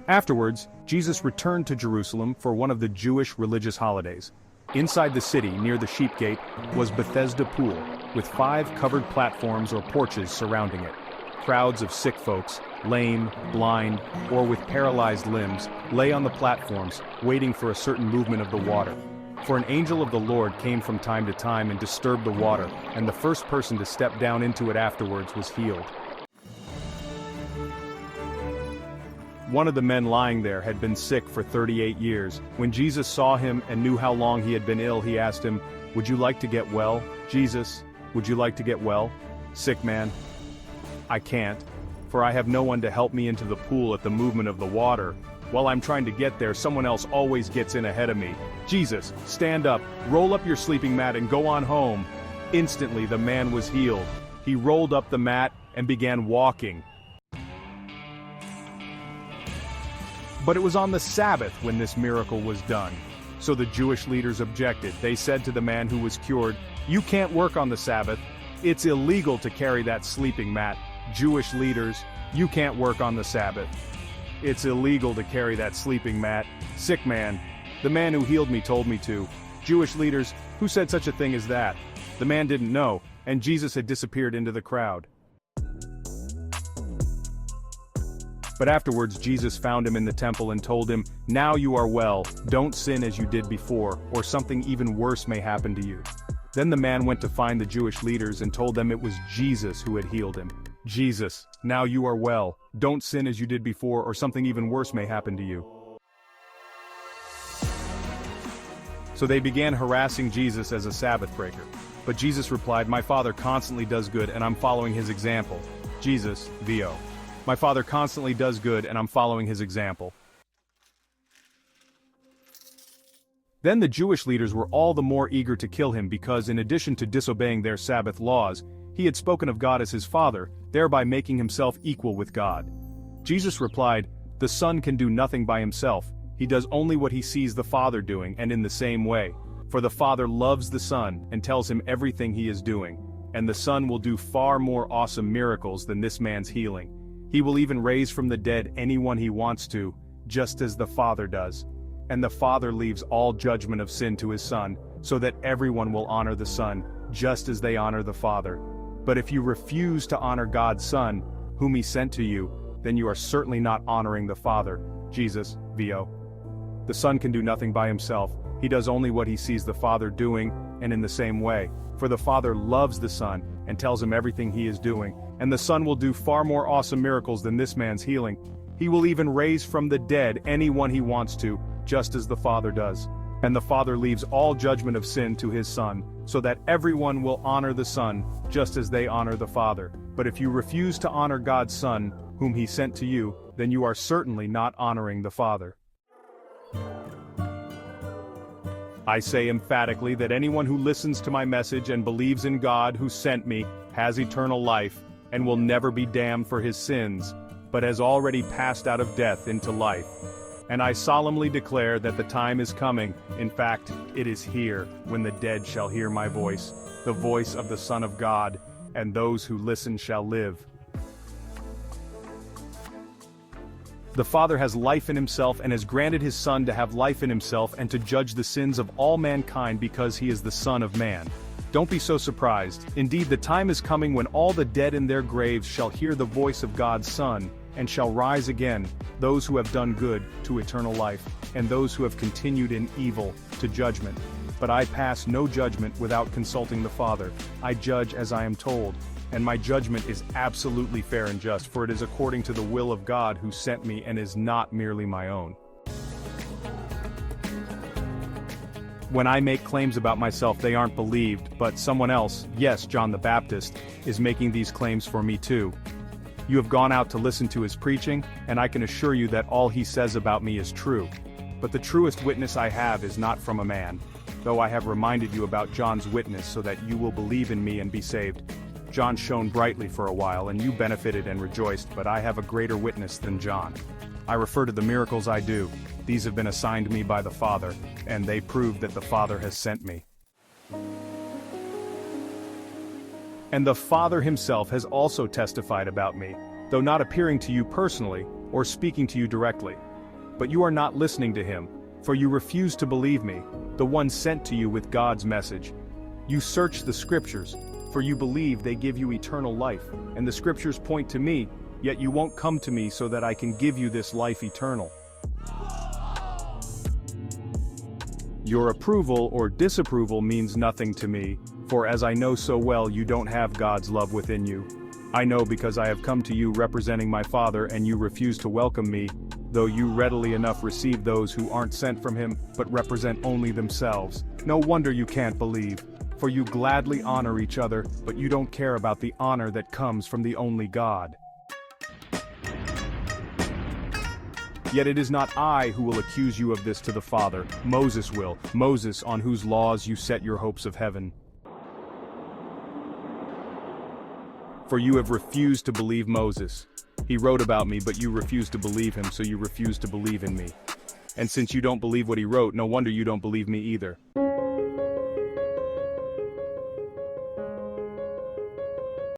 Afterwards, Jesus returned to Jerusalem for one of the Jewish religious holidays. Inside the city, near the sheep gate, was Bethesda pool, with 5 covered platforms or porches surrounding it. Crowds of sick folks, lame, blind, or with paralyzed limbs, lay on the platforms, waiting for a certain movement of the water. For an angel of the Lord came from time to time and disturbed the water, and the first person to step down into it afterwards was healed. One of the men lying there had been sick for 38 years. When Jesus saw him and knew how long he had been ill, he asked him, "Would you like to get well, Jesus? Would you like to get well?" Sick man, "I can't, for I have no one to help me into the pool at the movement of the water. While I'm trying to get there, someone else always gets in ahead of me." "Jesus, stand up, roll up your sleeping mat and go on home." Instantly the man was healed. He rolled up the mat and began walking. But it was on the Sabbath when this miracle was done. So the Jewish leaders objected. They said to the man who was cured, "You can't work on the Sabbath. It's illegal to carry that sleeping mat." Jewish leaders, "You can't work on the Sabbath. It's illegal to carry that sleeping mat." "Sick man, the man who healed me told me to." Jewish leaders, "Who said such a thing as that?" The man didn't know, and Jesus had disappeared into the crowd. But afterwards Jesus found him in the temple and told him, "Now you are well, don't sin as you did before, or something even worse may happen to you." Then the man went to find the Jewish leaders and told them it was Jesus who had healed him. "Jesus, now you are well, don't sin as you did before, or something even worse may happen to you." So they began harassing Jesus as a Sabbath breaker. But Jesus replied, "My Father constantly does good and I'm following his example." Jesus, VO. My Father constantly does good and I'm following his example. Then the Jewish leaders were all the more eager to kill him because in addition to disobeying their Sabbath laws, he had spoken of God as his Father, thereby making himself equal with God. Jesus replied, "The Son can do nothing by himself, he does only what he sees the Father doing, and in the same way. For the Father loves the Son and tells him everything he is doing, and the Son will do far more awesome miracles than this man's healing. He will even raise from the dead anyone he wants to, just as the Father does. And the Father leaves all judgment of sin to his Son, so that everyone will honor the Son, just as they honor the Father. But if you refuse to honor God's Son, whom he sent to you, then you are certainly not honoring the Father." Jesus, VO. The Son can do nothing by himself, he does only what he sees the Father doing, and in the same way. For the Father loves the Son, and tells him everything he is doing, and the Son will do far more awesome miracles than this man's healing. He will even raise from the dead anyone he wants to, just as the Father does. And the Father leaves all judgment of sin to his Son, so that everyone will honor the Son, just as they honor the Father. But if you refuse to honor God's Son, whom he sent to you, then you are certainly not honoring the Father. I say emphatically that anyone who listens to my message and believes in God who sent me has eternal life, and will never be damned for his sins, but has already passed out of death into life. And I solemnly declare that the time is coming, in fact, it is here, when the dead shall hear my voice, the voice of the Son of God, and those who listen shall live. The Father has life in himself and has granted his Son to have life in himself and to judge the sins of all mankind because he is the Son of Man. Don't be so surprised. Indeed, the time is coming when all the dead in their graves shall hear the voice of God's Son, and shall rise again, those who have done good to eternal life, and those who have continued in evil to judgment. But I pass no judgment without consulting the Father. I judge as I am told, and my judgment is absolutely fair and just, for it is according to the will of God who sent me and is not merely my own. When I make claims about myself, they aren't believed, but someone else, yes, John the Baptist, is making these claims for me too. You have gone out to listen to his preaching, and I can assure you that all he says about me is true. But the truest witness I have is not from a man, though I have reminded you about John's witness so that you will believe in me and be saved. John shone brightly for a while, and you benefited and rejoiced, but I have a greater witness than John. I refer to the miracles I do. These have been assigned me by the Father, and they prove that the Father has sent me. And the Father himself has also testified about me. though not appearing to you personally, or speaking to you directly. But you are not listening to him, for you refuse to believe me, the one sent to you with God's message. You search the scriptures, for you believe they give you eternal life, and the scriptures point to me, yet you won't come to me so that I can give you this life eternal. Your approval or disapproval means nothing to me, for as I know so well you don't have God's love within you. I know because I have come to you representing my Father and you refuse to welcome me, though you readily enough receive those who aren't sent from him but represent only themselves. No wonder you can't believe, for you gladly honor each other, but you don't care about the honor that comes from the only God. Yet it is not I who will accuse you of this to the Father, Moses will, Moses on whose laws you set your hopes of heaven. For you have refused to believe Moses. He wrote about me, but you refuse to believe him, so you refuse to believe in me. And since you don't believe what he wrote, no wonder you don't believe me either.